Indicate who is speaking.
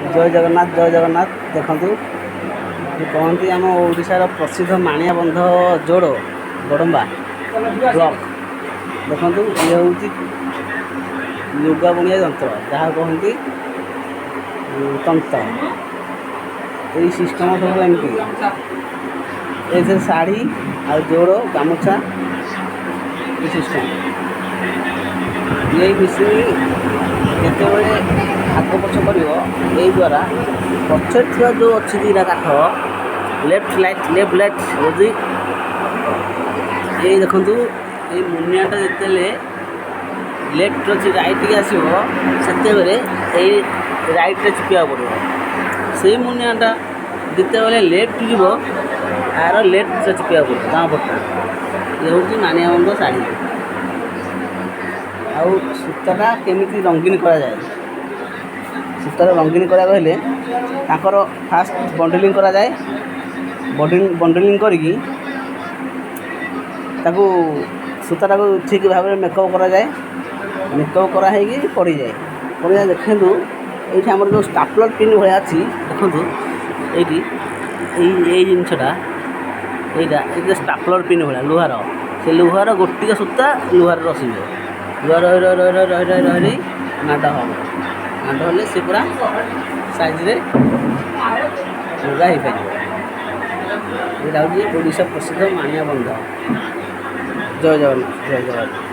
Speaker 1: जय जगन्नाथ देखु कहती आम ओडार प्रसिद्ध माणिया बंध जोड़ बड़म्बा ब्लॉक देखु ये हूँ लुगा बुणिया यंत्र जहाँ कहती तंत्र यही सिस्टम सब एमती ये शाढ़ी आ जोड़ गामुछा सिस्टम ये मिसिन जिते आग पछ कर द्वारा पक्ष थी जो अच्छी दीटा काठ लेफ्ट राइट यदि ये देखु ये मुनियाटा जिते लेफ्ट अच्छी राइट की आसो से राइट चिपिया पड़ो से मुनियाटा जिते लेफ्ट जीव यार लेफ्ट चिपिया पड़ो गाँ पटा ये हूँ मानिया बंध शाढ़ी आउ सूताटा केमिति रंगीन करा जाए सूतार रंगीन करा कहले ताकर फास्ट बंडलिंग करा जाए बंडलिंग करिकी ताकू सूताटा को ठीक भाव में मेकअप करा जाए मेकअप करा है पड़ जाए देखु ये आम जो स्टापलर पिन भाया अच्छी देखु ये जिनसटा यहाँ स्टापलर पिन भाया लुहार से लुहार गोटे सूता लुहार रसिबे रही रही रही रही नाट हम नाट हेल्ले सी पूरा साइज लुगा हो पार यहाँ हूँ ओडिशा प्रसिद्ध माणिया बंध जय जगन्नाथ जय जगन्नाथ।